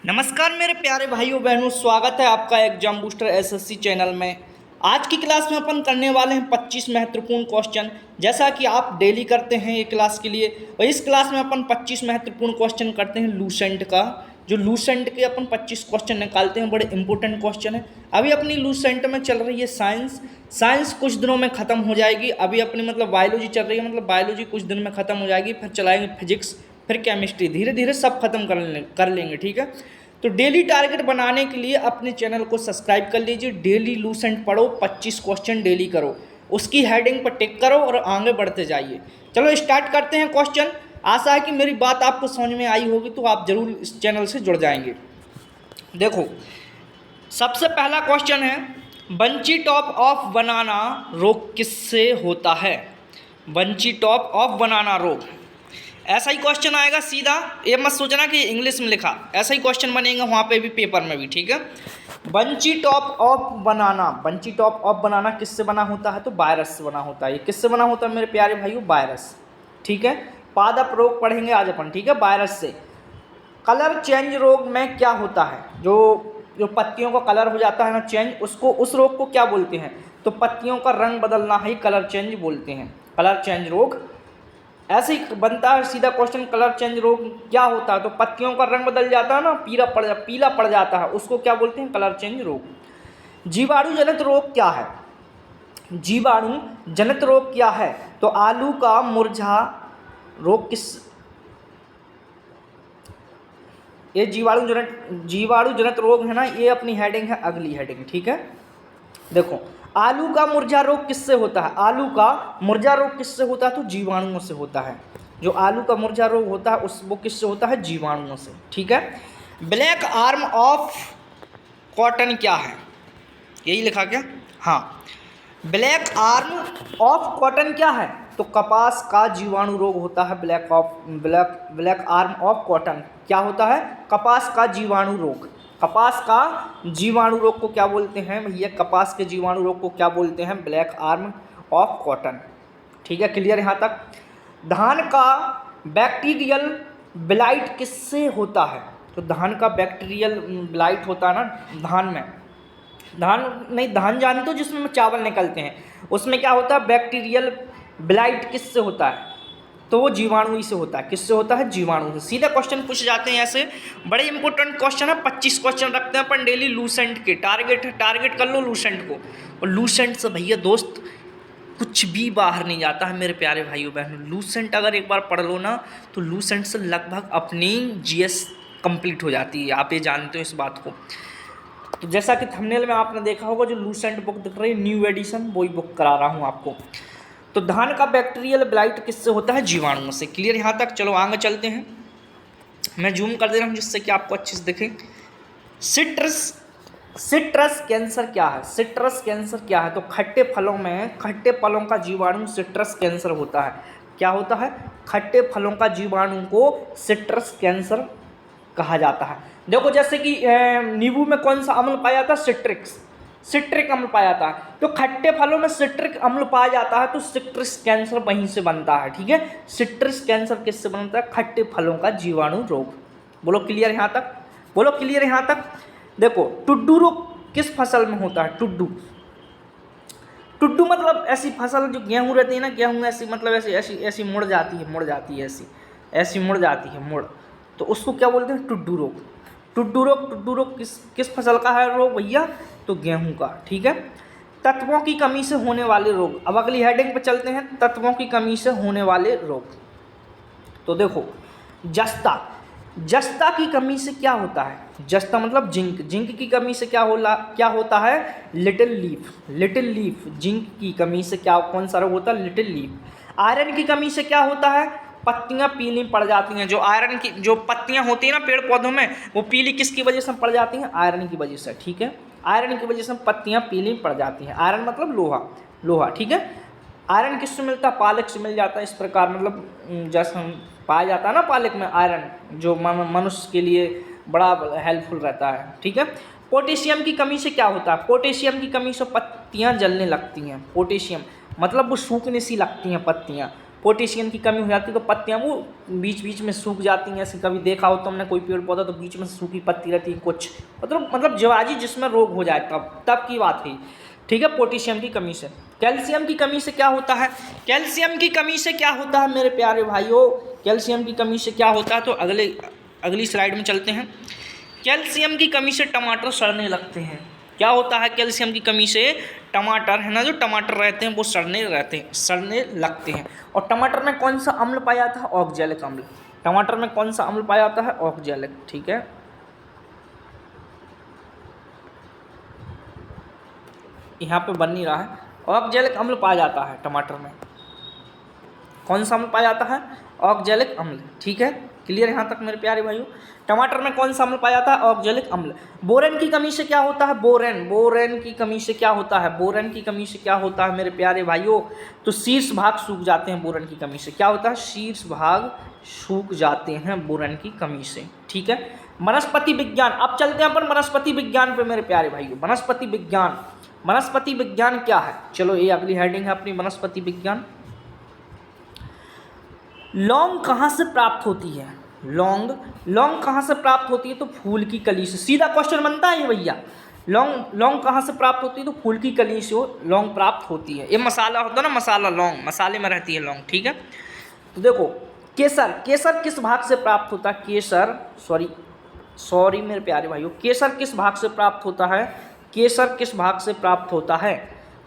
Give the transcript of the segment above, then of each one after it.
नमस्कार मेरे प्यारे भाइयों बहनों, स्वागत है आपका एग्जाम बूस्टर एसएससी चैनल में। आज की क्लास में अपन करने वाले हैं 25 महत्वपूर्ण क्वेश्चन। जैसा कि आप डेली करते हैं ये क्लास के लिए, और इस क्लास में अपन 25 महत्वपूर्ण क्वेश्चन करते हैं लूसेंट का। जो लूसेंट के अपन 25 क्वेश्चन निकालते हैं, बड़े इंपॉर्टेंट क्वेश्चन है। अभी अपनी लूसेंट में चल रही है साइंस कुछ दिनों में ख़त्म हो जाएगी। अभी अपनी बायोलॉजी चल रही है, बायोलॉजी कुछ दिन में ख़त्म हो जाएगी। फिर चलाएंगे फिजिक्स, फिर केमिस्ट्री, धीरे धीरे सब खत्म कर लेंगे, ठीक है। तो डेली टारगेट बनाने के लिए अपने चैनल को सब्सक्राइब कर लीजिए। डेली लूसेंट पढ़ो, 25 क्वेश्चन डेली करो, उसकी हेडिंग पर टिक करो और आगे बढ़ते जाइए। चलो स्टार्ट करते हैं क्वेश्चन। आशा है कि मेरी बात आपको समझ में आई होगी, तो आप जरूर इस चैनल से जुड़ जाएंगे। देखो, सबसे पहला क्वेश्चन है, बंची टॉप ऑफ बनाना रोग किससे होता है? बंची टॉप ऑफ बनाना रोग, ऐसा ही क्वेश्चन आएगा सीधा। ये मत सोचना कि इंग्लिश में लिखा, ऐसा ही क्वेश्चन बनेगा वहाँ पे भी, पेपर में भी, ठीक है। बंची टॉप ऑफ बनाना किससे बना होता है? तो वायरस से बना होता है। ये किससे बना होता है मेरे प्यारे भाइयों? वायरस, ठीक है। पादप रोग पढ़ेंगे आज अपन, ठीक है, वायरस से। कलर चेंज रोग में क्या होता है? जो पत्तियों का कलर हो जाता है ना चेंज, उस रोग को क्या बोलते हैं? तो पत्तियों का रंग बदलना ही कलर चेंज बोलते हैं, कलर चेंज रोग। ऐसे ही बनता है सीधा क्वेश्चन, कलर चेंज रोग क्या होता है? तो पत्तियों का रंग बदल जाता है ना, पीला पड़ जाता है, उसको क्या बोलते हैं? कलर चेंज रोग। जीवाणु जनित रोग क्या है? जीवाणु जनित रोग क्या है? तो आलू का मुरझा रोग ये जीवाणु जनित रोग है ना, ये अपनी हेडिंग है, अगली हेडिंग, ठीक है। देखो, आलू का मुरझा रोग किससे होता है? आलू का मुरझा रोग किससे होता है? तो जीवाणुओं से होता है। जो आलू का मुरझा रोग होता है वो किससे होता है? जीवाणुओं से, ठीक है। ब्लैक आर्म ऑफ कॉटन क्या है? यही लिखा क्या? हाँ, ब्लैक आर्म ऑफ कॉटन क्या है? तो कपास का जीवाणु रोग होता है। ब्लैक आर्म ऑफ कॉटन क्या होता है? कपास का जीवाणु रोग। कपास का जीवाणु रोग को क्या बोलते हैं भैया? कपास के जीवाणु रोग को क्या बोलते हैं? ब्लैक आर्म ऑफ कॉटन, ठीक है। क्लियर यहाँ तक? धान का बैक्टीरियल ब्लाइट किससे होता है? तो धान का बैक्टीरियल ब्लाइट होता है ना धान में। धान जानते हो जिसमें चावल निकलते हैं, उसमें क्या होता है? बैक्टीरियल ब्लाइट किससे होता है? तो वो जीवाणु ही से होता है। किससे होता है? जीवाणु से। सीधा क्वेश्चन पूछ जाते हैं ऐसे, बड़े इंपॉर्टेंट क्वेश्चन है। 25 क्वेश्चन रखते हैं अपन डेली लूसेंट के। टारगेट कर लो लूसेंट को, और लूसेंट से भैया दोस्त कुछ भी बाहर नहीं जाता है मेरे प्यारे भाइयों बहनों। लूसेंट अगर एक बार पढ़ लो ना, तो लूसेंट से लगभग अपनी जीएस कंप्लीट हो जाती है। आप ये जानते हो इस बात को। तो जैसा कि थंबनेल में आपने देखा होगा, जो लूसेंट बुक दिख रही है न्यू एडिशन, वही बुक करा रहा हूँ आपको। तो धान का बैक्टीरियल ब्लाइट किससे होता है? जीवाणुओं से। क्लियर यहाँ तक? चलो आगे चलते हैं। मैं जूम कर दे रहा हूँ जिससे कि आपको अच्छे से दिखे। सिट्रस कैंसर क्या है? सिट्रस कैंसर क्या है? तो खट्टे फलों का जीवाणु सिट्रस कैंसर होता है। क्या होता है? खट्टे फलों का जीवाणु को सिट्रस कैंसर कहा जाता है। देखो, जैसे कि नींबू में कौन सा अम्ल पाया जाता है? सिट्रिक अम्ल पाया जाता है। तो खट्टे फलों में सिट्रिक अम्ल पाया जाता है, तो सिट्रस कैंसर वहीं से बनता है, ठीक है। सिट्रस कैंसर किससे बनता है? खट्टे फलों का जीवाणु रोग। बोलो क्लियर यहाँ तक? बोलो क्लियर यहाँ तक? देखो, टुड्डू रोग किस फसल में होता है? टुड्डू मतलब ऐसी फसल जो गेहूँ रहती है ना, गेहूँ ऐसी ऐसी मुड़ जाती है, ऐसी मुड़ जाती है मुड़, तो उसको क्या बोलते हैं? टुड्डू रोग। टुड्डू रोग किस फसल का है रोग भैया? तो गेहूं का, ठीक है। तत्वों की कमी से होने वाले रोग, अब अगली हेडिंग पे चलते हैं। तत्वों की कमी से होने वाले रोग, तो देखो, जस्ता की कमी से क्या होता है? जस्ता मतलब जिंक की कमी से क्या होता है? Little leaf. जिंक की कमी से कौन सा रोग होता है? Little leaf. आयरन की कमी से क्या होता है? पत्तियां पीली पड़ जाती हैं। जो पत्तियां होती हैं ना पेड़ पौधों में, वो पीली किसकी वजह से पड़ जाती हैं? आयरन की वजह से, ठीक है। आयरन की वजह से पत्तियां पीली पड़ जाती हैं। आयरन मतलब लोहा, ठीक है। आयरन किससे मिलता है? पालक से मिल जाता है। इस प्रकार जैसे हम पाया जाता है ना पालक में आयरन, जो मनुष्य के लिए बड़ा हेल्पफुल रहता है, ठीक है। पोटेशियम की कमी से क्या होता है? पोटेशियम की कमी से पत्तियां जलने लगती हैं। पोटेशियम मतलब वो सूखने सी लगती हैं पत्तियां, पोटेशियम की कमी हो जाती है तो पत्तियाँ वो बीच बीच में सूख जाती हैं। ऐसे कभी देखा हो तुमने कोई पेड़ पौधा तो बीच में सूखी पत्ती रहती है कुछ, मतलब जवाजी जिसमें रोग हो जाए तब की बात है। ठीक है, पोटेशियम की कमी से। कैल्शियम की कमी से क्या होता है? कैल्शियम की कमी से क्या होता है मेरे प्यारे भाइयों? कैल्शियम की कमी से क्या होता है तो अगली स्लाइड में चलते हैं। कैल्शियम की कमी से टमाटर सड़ने लगते हैं। क्या होता है कैल्शियम की कमी से? टमाटर है ना, जो टमाटर रहते हैं वो सड़ने लगते हैं। और टमाटर में कौन सा अम्ल पाया जाता है? ऑक्जेलिक अम्ल। टमाटर में कौन सा अम्ल पाया जाता है? ऑक्जेलिक। ठीक है, यहाँ पे बन नहीं रहा है। ऑक्जेलिक अम्ल पाया जाता है टमाटर में। कौन सा अम्ल पाया जाता है? ऑक्जेलिक अम्ल। ठीक है, क्लियर यहाँ तक मेरे प्यारे भाइयों? टमाटर में कौन सा अम्ल पाया जाता है? ऑक्जेलिक अम्ल। बोरेन की कमी से क्या होता है? बोरेन की कमी से क्या होता है? बोरेन की कमी से क्या होता है मेरे प्यारे भाइयों? तो शीर्ष भाग सूख जाते हैं बोरेन की कमी से। क्या होता है? शीर्ष भाग सूख जाते हैं बोरेन की कमी से। ठीक है, वनस्पति विज्ञान। अब चलते हैं अपन वनस्पति विज्ञान पे मेरे प्यारे भाइयों। वनस्पति विज्ञान, वनस्पति विज्ञान क्या है? चलो ये अगली हेडिंग है अपनी, वनस्पति विज्ञान। लौंग कहाँ से प्राप्त होती है? लौंग कहाँ से प्राप्त होती है? तो फूल की कली से। सीधा क्वेश्चन बनता है ये भैया। लौंग कहाँ से प्राप्त होती है? तो फूल की कली से लौंग प्राप्त होती है। ये मसाला होता है ना, मसाला, लौंग मसाले में रहती है लौंग। ठीक है, तो देखो केसर किस भाग से प्राप्त होता है? केसर, सॉरी मेरे प्यारे भाइयों, केसर किस भाग से प्राप्त होता है? केसर किस भाग से प्राप्त होता है?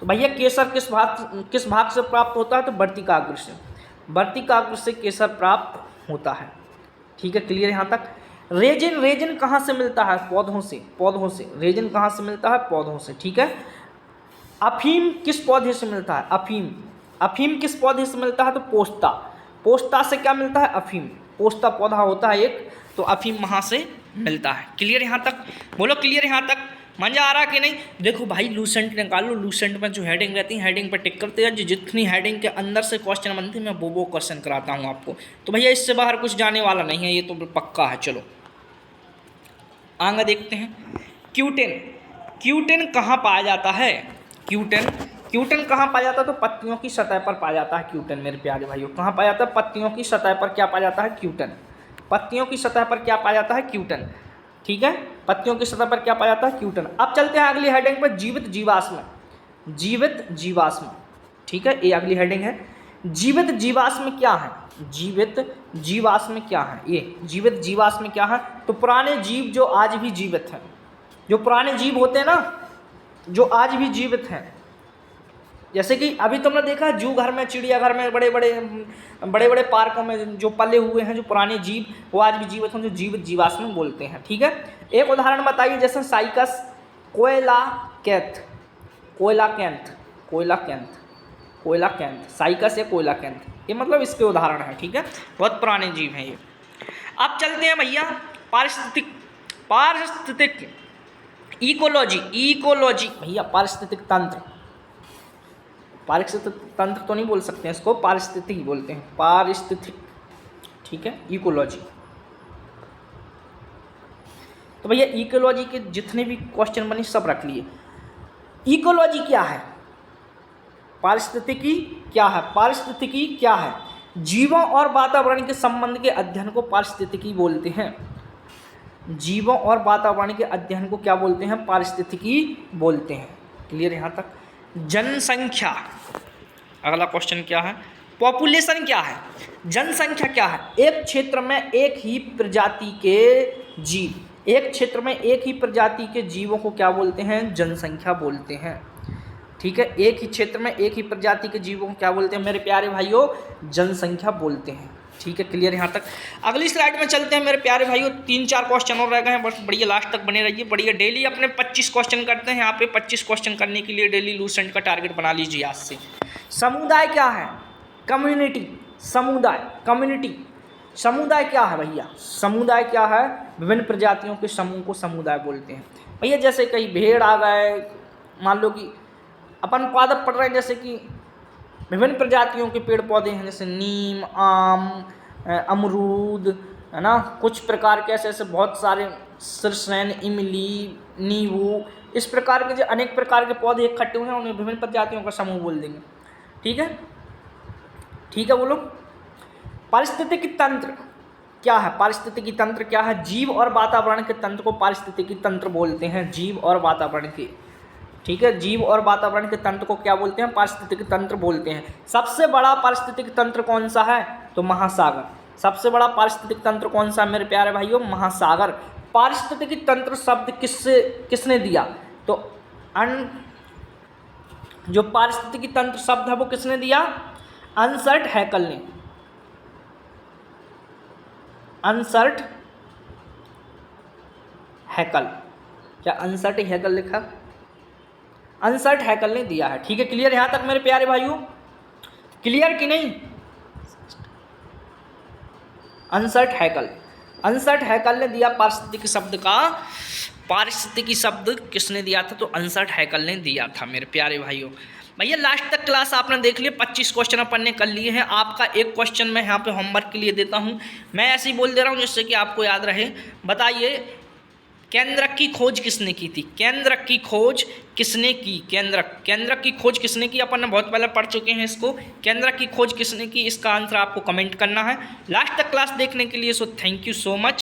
तो भैया केसर किस भाग से प्राप्त होता है? तो वर्तिकाग्र से। वर्तिकाग्र से केसर प्राप्त होता है। ठीक है, क्लियर यहाँ तक? रेजिन कहाँ से मिलता है? पौधों से। रेजिन कहाँ से मिलता है? पौधों से। ठीक है, अफीम किस पौधे से मिलता है? अफीम किस पौधे से मिलता है? तो पोस्ता से क्या मिलता है? अफीम। पोस्ता पौधा होता है एक, तो अफीम वहाँ से मिलता है। क्लियर यहाँ तक? बोलो क्लियर यहाँ तक? मजा आ रहा कि नहीं? देखो भाई लूसेंट निकालो, लूसेंट में जो हेडिंग रहती है हेडिंग पर टिक करते हैं। जितनी हेडिंग के अंदर से क्वेश्चन बनते हैं मैं वो क्वेश्चन कराता हूँ आपको। तो भैया इससे बाहर कुछ जाने वाला नहीं है, ये तो पक्का है। चलो आगे देखते हैं। क्यूटेन कहाँ पाया जाता है? क्यूटेन कहाँ पाया जाता है? तो पत्तियों की सतह पर पाया जाता है क्यूटेन मेरे प्यारे भाइयों। कहाँ पाया जाता है? पत्तियों की सतह पर क्या पाया जाता है? क्यूटेन। पत्तियों की सतह पर क्या पाया जाता है? क्यूटेन। ठीक है, पत्तियों की सतह पर क्या पाया जाता है? क्यूटेन। अब चलते हैं अगली हेडिंग पर, जीवित जीवाश्म। ठीक है, ये अगली हेडिंग है। जीवित जीवाश्म क्या है? जीवित जीवाश्म क्या है? ये जीवित जीवाश्म क्या है? तो पुराने जीव जो आज भी जीवित हैं, जो पुराने जीव होते हैं ना, जो आज भी जीवित हैं। जैसे कि अभी तुमने देखा जू घर में, चिड़ियाघर में, बड़े बड़े पार्कों में जो पले हुए हैं जो पुराने जीव, वो आज भी जीवित हैं, जो जीवित जीवाश्म बोलते हैं। ठीक है, एक उदाहरण बताइए, जैसे साइकस कोयलाकैंथ, साइकस या कोयलाकैंथ, ये मतलब इसके उदाहरण है। ठीक है, बहुत पुराने जीव हैं ये। अब चलते हैं भैया पारिस्थितिक इकोलॉजी भैया, पारिस्थितिक तंत्र तो नहीं बोल सकते हैं इसको, पारिस्थितिक बोलते हैं, पारिस्थितिक। ठीक है, इकोलॉजी। तो भैया इकोलॉजी के जितने भी क्वेश्चन बने सब रख लिए। इकोलॉजी क्या है? पारिस्थितिकी क्या है? जीवों और वातावरण के संबंध के अध्ययन को पारिस्थितिकी बोलते हैं। जीवों और वातावरण के अध्ययन को क्या बोलते हैं? पारिस्थितिकी बोलते हैं। क्लियर यहाँ तक? जनसंख्या, अगला क्वेश्चन क्या है? पॉपुलेशन क्या है? जनसंख्या क्या है? एक क्षेत्र में एक ही प्रजाति के जीवों को क्या बोलते हैं? जनसंख्या बोलते हैं। ठीक है, एक ही क्षेत्र में एक ही प्रजाति के जीवों को क्या बोलते हैं मेरे प्यारे भाइयों? जनसंख्या बोलते हैं। ठीक है, क्लियर यहाँ तक? अगली स्लाइड में चलते हैं मेरे प्यारे भाइयों। 3-4 क्वेश्चन और रह गए हैं, बस बढ़िया लास्ट तक बने रहिए। बढ़िया डेली अपने 25 क्वेश्चन करते हैं यहाँ पे। 25 क्वेश्चन करने के लिए डेली लूसेंट का टारगेट बना लीजिए आज से। समुदाय क्या है? समुदाय क्या है भैया? समुदाय क्या है? विभिन्न प्रजातियों के समूह को समुदाय बोलते हैं भैया। जैसे कहीं भेड़ आ गए, मान लो कि अपन पादप पढ़ रहे हैं, जैसे कि विभिन्न प्रजातियों के पेड़ पौधे हैं, जैसे नीम, आम, अमरूद, है ना, कुछ प्रकार के ऐसे बहुत सारे, सरसैन, इमली, नींबू, इस प्रकार के जो अनेक प्रकार के पौधे इकट्ठे हुए हैं उन्हें विभिन्न प्रजातियों का समूह बोल देंगे। ठीक है, ठीक है, बोलो। पारिस्थितिकी तंत्र क्या है? पारिस्थितिकी तंत्र क्या है? जीव और वातावरण के तंत्र को पारिस्थितिकी तंत्र बोलते हैं। जीव और वातावरण के, ठीक है, जीव और वातावरण के तंत्र को क्या बोलते हैं? पारिस्थितिकी तंत्र बोलते हैं। सबसे बड़ा पारिस्थितिकी तंत्र कौन सा है? तो महासागर। सबसे बड़ा पारिस्थितिकी तंत्र कौन सा मेरे प्यारे भाइयों? महासागर। पारिस्थितिकी तंत्र शब्द किसने दिया? तो जो पारिस्थितिकी तंत्र शब्द है वो किसने दिया? अर्नस्ट हैकल ने। अर्नस्ट हैकल, क्या अर्नस्ट हैकल लिखा? अर्नस्ट हैकल ने दिया है। ठीक है, क्लियर यहां तक मेरे प्यारे भाइयों? क्लियर कि नहीं? अर्नस्ट हैकल ने दिया पारिस्थितिकी शब्द का। पारिस्थितिकी शब्द किसने दिया था? तो अर्नस्ट हैकल ने दिया था मेरे प्यारे भाइयों। भैया लास्ट तक क्लास आपने देख लिया, 25 क्वेश्चन अपन ने कर लिए हैं। आपका एक क्वेश्चन मैं यहाँ पे होमवर्क के लिए देता हूँ, मैं ऐसे ही बोल दे रहा हूँ जिससे कि आपको याद रहे। बताइए, केंद्रक की खोज किसने की थी? केंद्रक की खोज किसने की? केंद्रक की खोज किसने की? अपन ने बहुत पहले पढ़ चुके हैं इसको। केंद्रक की खोज किसने की? इसका आंसर आपको कमेंट करना है। लास्ट तक क्लास देखने के लिए so thank you so much.